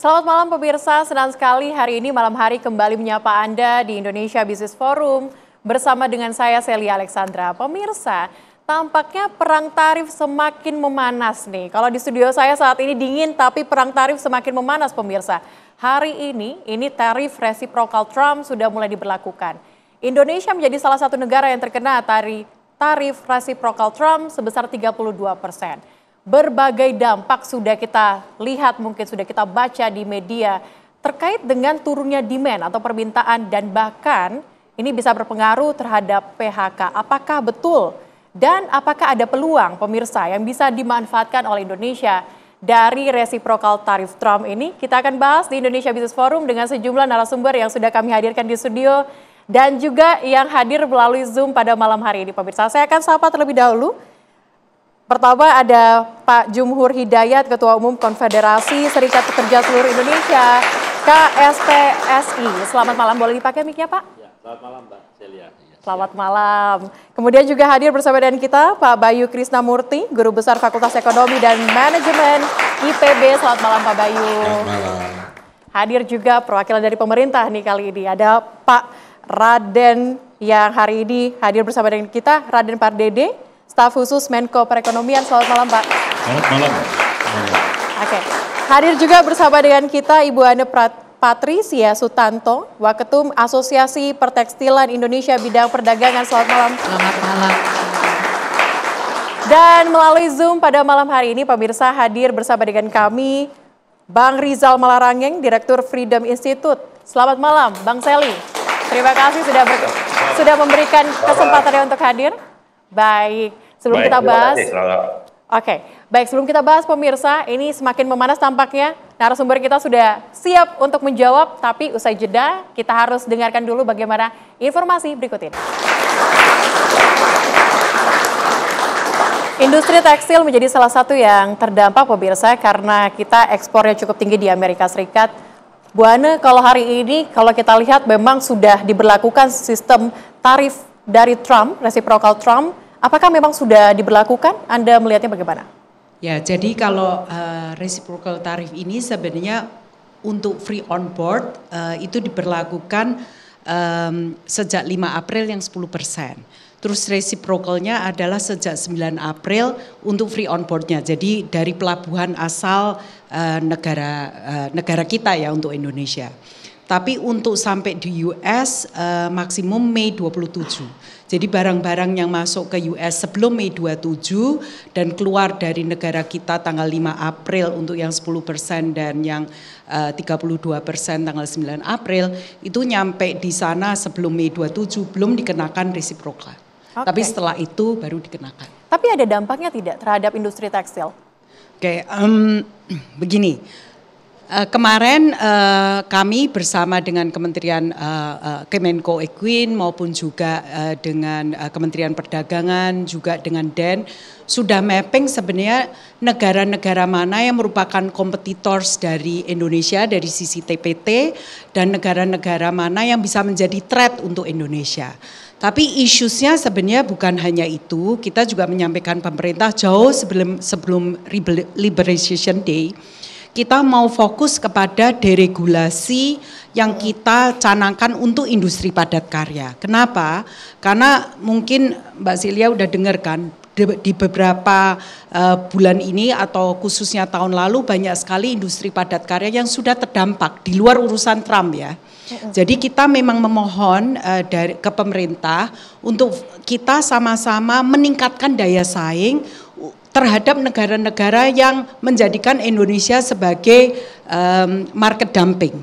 Selamat malam pemirsa, senang sekali hari ini malam hari kembali menyapa Anda di Indonesia Business Forum bersama dengan saya Celia Alexandra. Pemirsa, tampaknya perang tarif semakin memanas nih. Kalau di studio saya saat ini dingin tapi perang tarif semakin memanas pemirsa. Hari ini tarif resiprokal Trump sudah mulai diberlakukan. Indonesia menjadi salah satu negara yang terkena tarif resiprokal Trump sebesar 32%. Berbagai dampak sudah kita lihat, mungkin sudah kita baca di media terkait dengan turunnya demand atau permintaan dan bahkan ini bisa berpengaruh terhadap PHK. Apakah betul dan apakah ada peluang pemirsa yang bisa dimanfaatkan oleh Indonesia dari resiprokal tarif Trump ini? Kita akan bahas di Indonesia Business Forum dengan sejumlah narasumber yang sudah kami hadirkan di studio dan juga yang hadir melalui Zoom pada malam hari ini pemirsa. Saya akan sapa terlebih dahulu. Pertama ada Pak Jumhur Hidayat, Ketua Umum Konfederasi Serikat Pekerja Seluruh Indonesia, KSPSI. Selamat malam, boleh dipakai mic-nya Pak? Ya, selamat malam Mbak Celia. Selamat malam. Kemudian juga hadir bersama dengan kita Pak Bayu Krisnamurti, Guru Besar Fakultas Ekonomi dan Manajemen IPB. Selamat malam Pak Bayu. Selamat malam. Hadir juga perwakilan dari pemerintah nih kali ini. Ada Pak Raden yang hari ini hadir bersama dengan kita, Raden Pardede, Staf khusus Menko Perekonomian. Selamat malam Pak. Selamat malam. Oke. Hadir juga bersama dengan kita Ibu Ane Patricia Sutanto, Waketum Asosiasi Pertekstilan Indonesia Bidang Perdagangan. Selamat malam. Selamat malam. Dan melalui Zoom pada malam hari ini pemirsa hadir bersama dengan kami Bang Rizal Malarangeng, Direktur Freedom Institute. Selamat malam Bang Seli. Terima kasih sudah memberikan kesempatannya untuk hadir. Baik, sebelum kita bahas. Oke, baik sebelum kita bahas pemirsa, ini semakin memanas tampaknya. Narasumber kita sudah siap untuk menjawab, tapi usai jeda kita harus dengarkan dulu bagaimana informasi berikut ini. Industri tekstil menjadi salah satu yang terdampak pemirsa karena kita ekspornya cukup tinggi di Amerika Serikat. Bu Ane, kalau hari ini kalau kita lihat memang sudah diberlakukan sistem tarif dari Trump, resiprokal Trump. Apakah memang sudah diberlakukan? Anda melihatnya bagaimana? Ya, jadi kalau reciprocal tarif ini sebenarnya untuk free on board itu diberlakukan sejak 5 April yang 10%. Terus reciprocalnya adalah sejak 9 April untuk free on boardnya. Jadi dari pelabuhan asal negara kita ya untuk Indonesia. Tapi untuk sampai di US maksimum Mei 27. Jadi barang-barang yang masuk ke US sebelum Mei 27 dan keluar dari negara kita tanggal 5 April untuk yang 10% dan yang 32% tanggal 9 April itu nyampe di sana sebelum Mei 27 belum dikenakan resiprokal. Okay. Tapi setelah itu baru dikenakan. Tapi ada dampaknya tidak terhadap industri tekstil? Oke, begini. Kemarin kami bersama dengan Kementerian Kemenko Equin maupun juga dengan Kementerian Perdagangan juga dengan DEN sudah mapping sebenarnya negara-negara mana yang merupakan kompetitors dari Indonesia dari sisi TPT dan negara-negara mana yang bisa menjadi threat untuk Indonesia. Tapi isu-nya sebenarnya bukan hanya itu, kita juga menyampaikan pemerintah jauh sebelum Liberation Day. Kita mau fokus kepada deregulasi yang kita canangkan untuk industri padat karya. Kenapa? Karena mungkin Mbak Celia udah dengar kan, di beberapa bulan ini atau khususnya tahun lalu banyak sekali industri padat karya yang sudah terdampak di luar urusan Trump ya. Jadi kita memang memohon ke pemerintah untuk kita sama-sama meningkatkan daya saing terhadap negara-negara yang menjadikan Indonesia sebagai market dumping.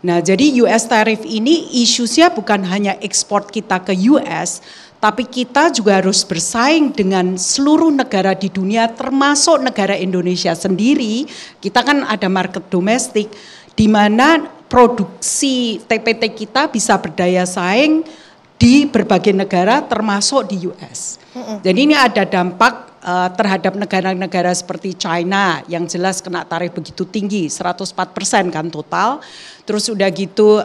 Nah, jadi US tarif ini isunya bukan hanya ekspor kita ke US, tapi kita juga harus bersaing dengan seluruh negara di dunia termasuk negara Indonesia sendiri. Kita kan ada market domestik di mana produksi TPT kita bisa berdaya saing di berbagai negara termasuk di US. Jadi ini ada dampak terhadap negara-negara seperti China yang jelas kena tarif begitu tinggi, 104% kan total. Terus udah gitu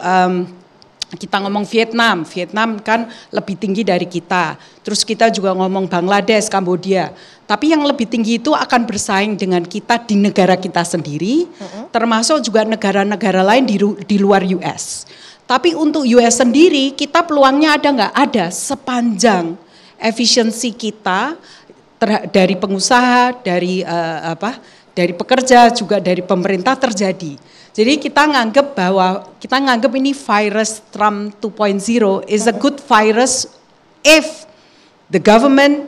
Kita ngomong Vietnam, Vietnam kan lebih tinggi dari kita. Terus kita juga ngomong Bangladesh, Kambodia. Tapi yang lebih tinggi itu akan bersaing dengan kita di negara kita sendiri, termasuk juga negara-negara lain di luar US. Tapi untuk US sendiri, kita peluangnya ada nggak? Ada, sepanjang efisiensi kita dari pengusaha, dari pekerja, juga dari pemerintah terjadi. Jadi kita nganggap ini virus Trump 2.0 is a good virus if the government,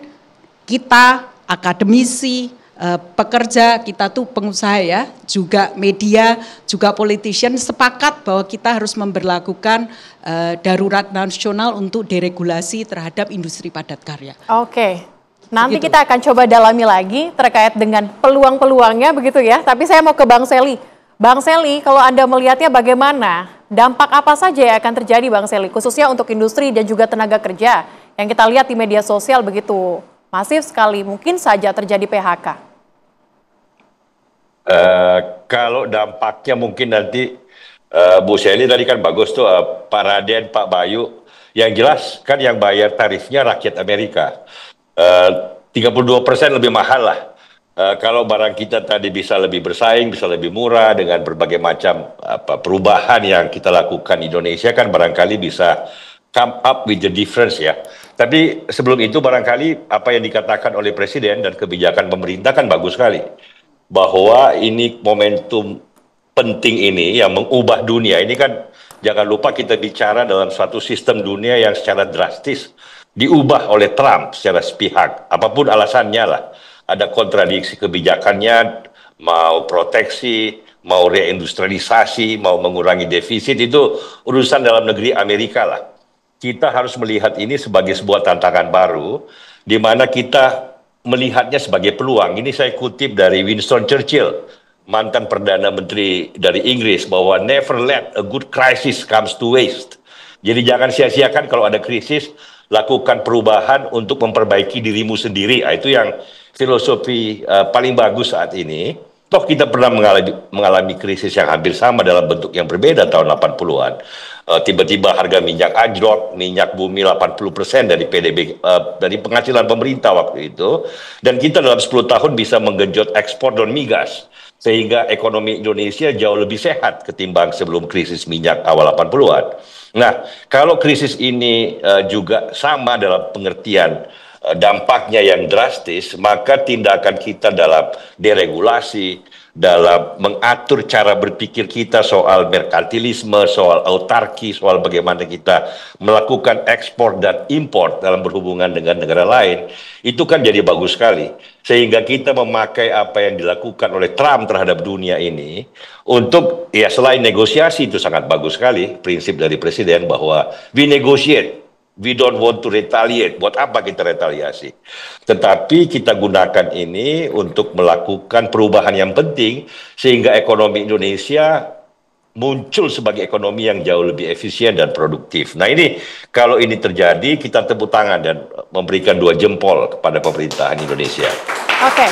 kita, akademisi, pekerja, kita tuh pengusaha ya, juga media, juga politician sepakat bahwa kita harus memberlakukan darurat nasional untuk deregulasi terhadap industri padat karya. Oke. Nanti kita akan coba dalami lagi terkait dengan peluang-peluangnya begitu ya. Tapi saya mau ke Bang Selly. Bang Selly, kalau Anda melihatnya bagaimana? Dampak apa saja yang akan terjadi Bang Selly, khususnya untuk industri dan juga tenaga kerja yang kita lihat di media sosial begitu masif sekali, mungkin saja terjadi PHK. Kalau dampaknya mungkin nanti Bu Selly tadi kan bagus tuh Pak Raden, Pak Bayu. Yang jelas kan yang bayar tarifnya rakyat Amerika. 32% lebih mahal lah. Kalau barang kita tadi bisa lebih bersaing, bisa lebih murah dengan berbagai macam perubahan yang kita lakukan di Indonesia kan barangkali bisa come up with the difference ya. Tapi sebelum itu barangkali apa yang dikatakan oleh Presiden dan kebijakan pemerintah kan bagus sekali. Bahwa ini momentum penting ini yang mengubah dunia. Ini kan jangan lupa kita bicara dalam suatu sistem dunia yang secara drastis diubah oleh Trump secara sepihak. Apapun alasannya lah. Ada kontradiksi kebijakannya, mau proteksi, mau reindustrialisasi, mau mengurangi defisit, itu urusan dalam negeri Amerika lah. Kita harus melihat ini sebagai sebuah tantangan baru, di mana kita melihatnya sebagai peluang. Ini saya kutip dari Winston Churchill, mantan Perdana Menteri dari Inggris, bahwa never let a good crisis comes to waste. Jadi jangan sia-siakan kalau ada krisis, lakukan perubahan untuk memperbaiki dirimu sendiri. Itu yang filosofi paling bagus saat ini. Toh kita pernah mengalami krisis yang hampir sama dalam bentuk yang berbeda tahun 80-an. Tiba-tiba harga minyak anjlok, minyak bumi 80% dari PDB, dari penghasilan pemerintah waktu itu. Dan kita dalam 10 tahun bisa menggenjot ekspor non migas. Sehingga ekonomi Indonesia jauh lebih sehat ketimbang sebelum krisis minyak awal 80-an. Nah, kalau krisis ini juga sama dalam pengertian dampaknya yang drastis, maka tindakan kita dalam deregulasi, dalam mengatur cara berpikir kita soal merkantilisme, soal autarki, soal bagaimana kita melakukan ekspor dan impor dalam berhubungan dengan negara lain, itu kan jadi bagus sekali. Sehingga kita memakai apa yang dilakukan oleh Trump terhadap dunia ini untuk, ya selain negosiasi itu sangat bagus sekali, prinsip dari Presiden bahwa we negotiate. We don't want to retaliate. Buat apa kita retaliasi? Tetapi kita gunakan ini untuk melakukan perubahan yang penting sehingga ekonomi Indonesia muncul sebagai ekonomi yang jauh lebih efisien dan produktif. Nah ini, kalau ini terjadi, kita tepuk tangan dan memberikan 2 jempol kepada pemerintahan Indonesia. Oke.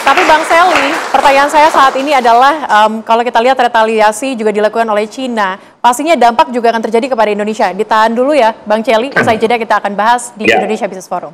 Tapi Bang Selly, pertanyaan saya saat ini adalah kalau kita lihat retaliasi juga dilakukan oleh Cina, pastinya dampak juga akan terjadi kepada Indonesia. Ditahan dulu ya Bang Selly, usai jeda kita akan bahas di Indonesia Business Forum.